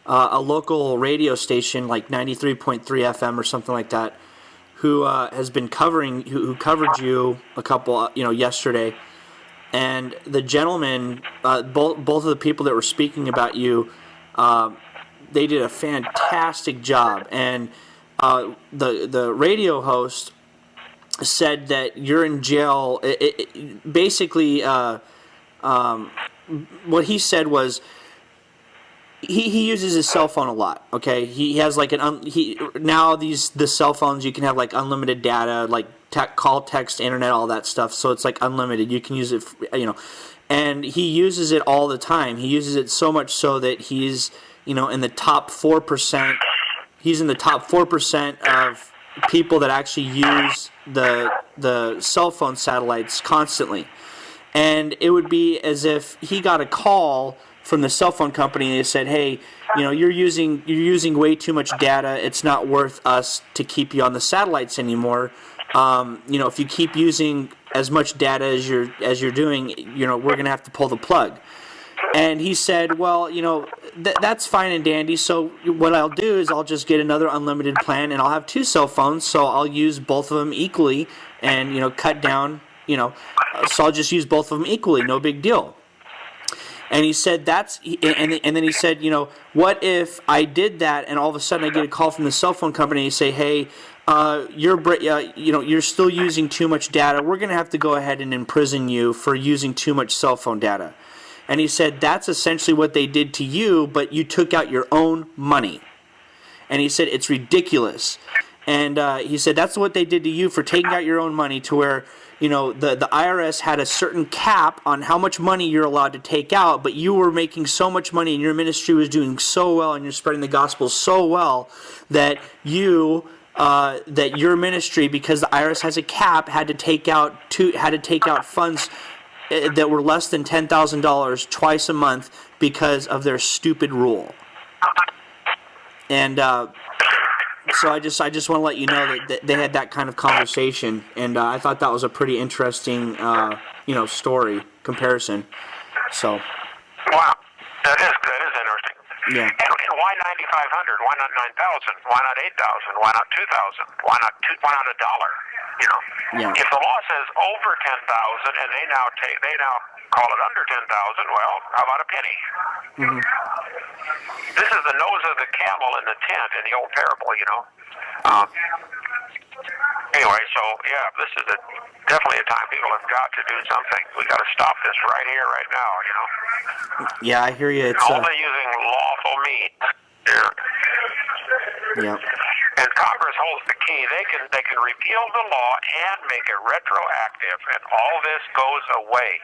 a local radio station like 93.3 FM or something like that, who has been covering, who covered you a couple, yesterday. And the gentleman, both of the people that were speaking about you, they did a fantastic job. And the radio host said that you're in jail. Basically, what he said was he uses his cell phone a lot. Okay, he has like now the cell phones you can have like unlimited data, like call, text, internet, all that stuff. So it's like unlimited. You can use it, and he uses it all the time. He uses it so much so that he's in the top 4%. He's in the top 4% of people that actually use the cell phone satellites constantly. And it would be as if he got a call from the cell phone company and they said, "Hey, you're using way too much data. It's not worth us to keep you on the satellites anymore. If you keep using as much data as you're doing, we're going to have to pull the plug." And he said, "Well, that's fine and dandy. So what I'll do is I'll just get another unlimited plan, and I'll have two cell phones, so I'll use both of them equally, and cut down. So I'll just use both of them equally. No big deal." And he said and then he said, what if I did that, and all of a sudden I get a call from the cell phone company and say, "Hey, you're still using too much data. We're going to have to go ahead and imprison you for using too much cell phone data." And he said, that's essentially what they did to you, but you took out your own money. And he said, it's ridiculous. And he said, that's what they did to you for taking out your own money, to where, the IRS had a certain cap on how much money you're allowed to take out, but you were making so much money and your ministry was doing so well and you're spreading the gospel so well that that your ministry, because the IRS has a cap, had to take out funds that were less than $10,000 twice a month because of their stupid rule. And so I just want to let you know that they had that kind of conversation, and I thought that was a pretty interesting story comparison. So. Wow, that is interesting. Yeah. And why 9,500? Why not 9,000? Why not 8,000? Why not 2,000? Why not $1? Yeah. If the law says over 10,000 and they now call it under 10,000, well, how about a penny? Mm-hmm. This is the nose of the camel in the tent in the old parable, Anyway, so yeah, this is definitely a time people have got to do something. We got to stop this right here, right now. Yeah, I hear you. It's only using lawful means. Yeah. And Congress holds the key. They can repeal the law and make it retroactive, and all this goes away.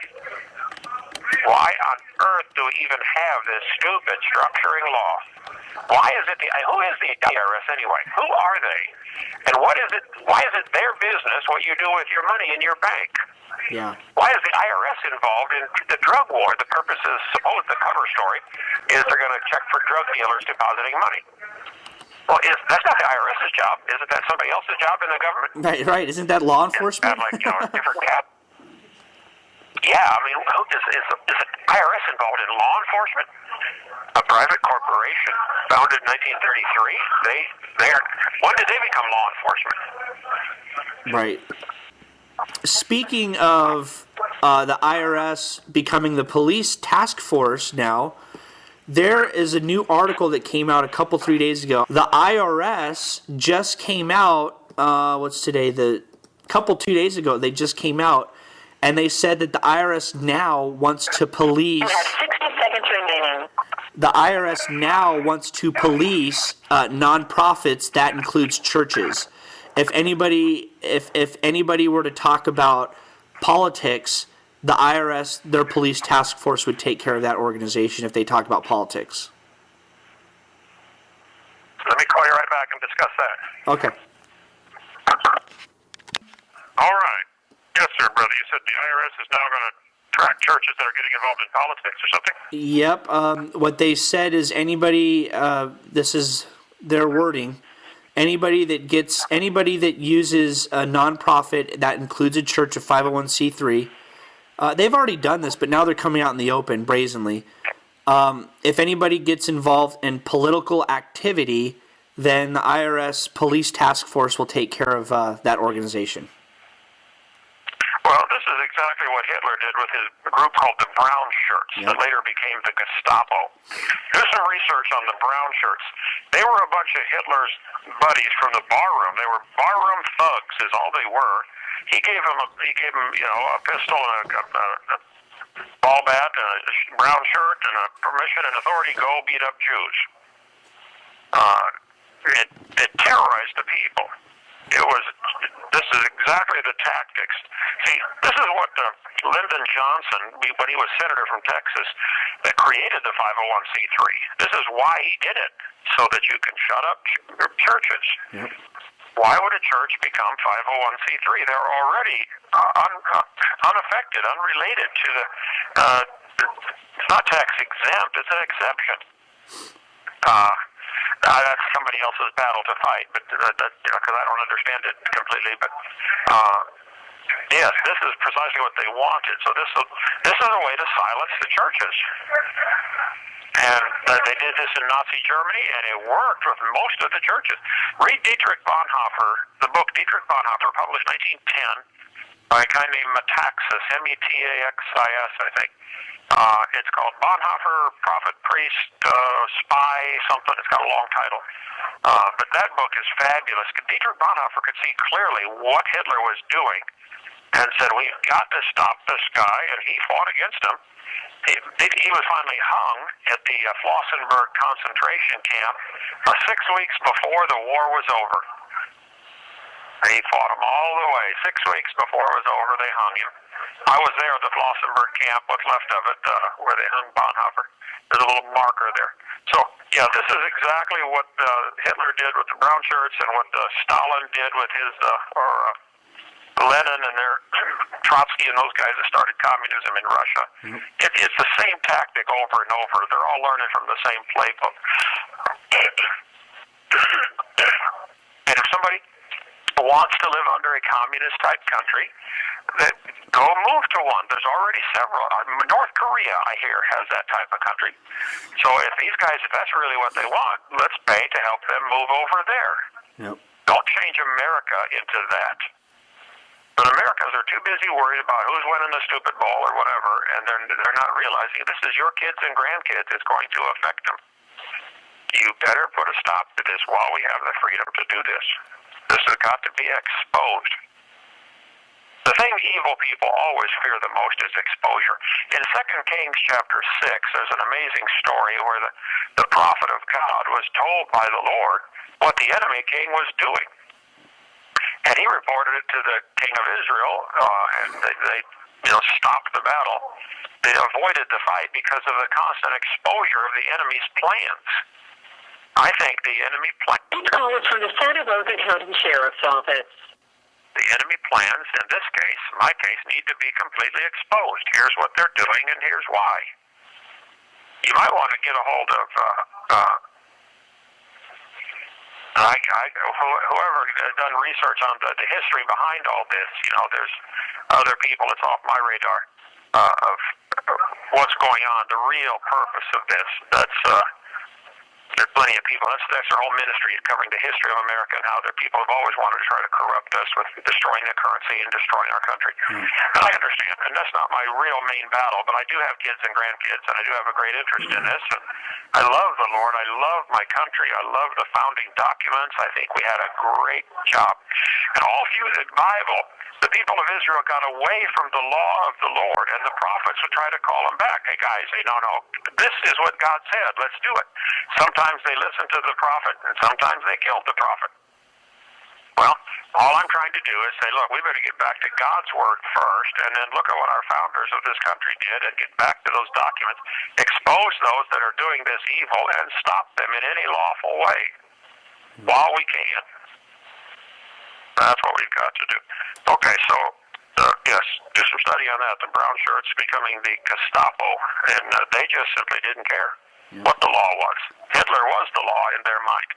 Why on earth do we even have this stupid structuring law? Why is it who is the IRS anyway? Who are they? And why is it their business what you do with your money in your bank? Yeah. Why is the IRS involved in the drug war? The purpose is, suppose the cover story is they're going to check for drug dealers depositing money. Well, that's not the IRS's job. Isn't that somebody else's job in the government? Right. Isn't that law enforcement? Isn't that like, a different cat? Yeah, I mean, is the IRS involved in law enforcement? A private corporation founded in 1933. When did they become law enforcement? Right. Speaking of the IRS becoming the police task force now, there is a new article that came out 3 days ago. The IRS just came out, what's today? 2 days ago, they just came out, and they said that the IRS now wants to police... You have 60 seconds remaining. The IRS now wants to police nonprofits. That includes churches. If anybody were to talk about politics, the IRS, their police task force, would take care of that organization if they talk about politics. Let me call you right back and discuss that. Okay. All right. Yes, sir, brother. You said the IRS is now going to track churches that are getting involved in politics or something? Yep. What they said is anybody, this is their wording, anybody that uses a nonprofit, that includes a church, a 501c3, they've already done this, but now they're coming out in the open brazenly. If anybody gets involved in political activity, then the IRS police task force will take care of that organization. Well, this is exactly what Hitler did with his group called the Brown Shirts, that later became the Gestapo. There's some research on the Brown Shirts. They were a bunch of Hitler's buddies from the barroom. They were barroom thugs, is all they were. He gave them, a pistol and a ball bat and a brown shirt and a permission and authority to go beat up Jews. It terrorized the people. This is exactly the tactics. See, this is what Lyndon Johnson, when he was senator from Texas, that created the 501c3. This is why he did it, so that you can shut up churches. Yep. Why would a church become 501c3? They're already unaffected, unrelated to the, it's not tax exempt, it's an exception. That's somebody else's battle to fight, but because I don't understand it completely. But yes, this is precisely what they wanted. So this is a way to silence the churches, and they did this in Nazi Germany, and it worked with most of the churches. Read Dietrich Bonhoeffer, the book Dietrich Bonhoeffer, published 1910 by a guy named Metaxas, Metaxis, I think. It's called Bonhoeffer, Prophet, Priest, Spy, something. It's got a long title. But that book is fabulous. Dietrich Bonhoeffer could see clearly what Hitler was doing and said, we've got to stop this guy, and he fought against him. He was finally hung at the Flossenburg concentration camp 6 weeks before the war was over. He fought him all the way. 6 weeks before it was over, they hung him. I was there at the Flossenburg camp, what's left of it, where they hung Bonhoeffer. There's a little marker there. So, yeah, this is exactly what Hitler did with the brown shirts and what Stalin did with his, Lenin and their Trotsky and those guys that started communism in Russia. Mm-hmm. It's the same tactic over and over. They're all learning from the same playbook. And if somebody wants to live under a communist-type country, then go move to one. There's already several. North Korea, I hear, has that type of country. So if these guys, if that's really what they want, let's pay to help them move over there. Yep. Don't change America into that. But Americans are too busy worried about who's winning the stupid ball or whatever, and they're not realizing this is your kids and grandkids. It's going to affect them. You better put a stop to this while we have the freedom to do this. This has got to be exposed. The thing evil people always fear the most is exposure. In 2 Kings chapter 6, there's an amazing story where the prophet of God was told by the Lord what the enemy king was doing. And he reported it to the king of Israel, and they stopped the battle. They avoided the fight because of the constant exposure of the enemy's plans. I think the enemy plans... This call is from the Santa Rosa County Sheriff's Office. The enemy plans, in this case, my case, need to be completely exposed. Here's what they're doing, and here's why. You might want to get a hold of... whoever has done research on the history behind all this, there's other people, it's off my radar, of what's going on, the real purpose of this. There's plenty of people. That's their whole ministry, is covering the history of America and how their people have always wanted to try to corrupt us with destroying the currency and destroying our country. And I understand, and that's not my real main battle, but I do have kids and grandkids, and I do have a great interest in this. And I love the Lord. I love my country. I love the founding documents. I think we had a great job. And all through the Bible, the people of Israel got away from the law of the Lord, and the prophets would try to call them back. Hey, guys, say, no, this is what God said. Let's do it. Sometimes they listened to the prophet, and sometimes they killed the prophet. Well, all I'm trying to do is say, look, we better get back to God's word first, and then look at what our founders of this country did and get back to those documents, expose those that are doing this evil, and stop them in any lawful way while we can. That's what we've got to do. Okay, so, yes, do some study on that. The brown shirts becoming the Gestapo, and they just simply didn't care what the law was. Hitler was the law in their mind.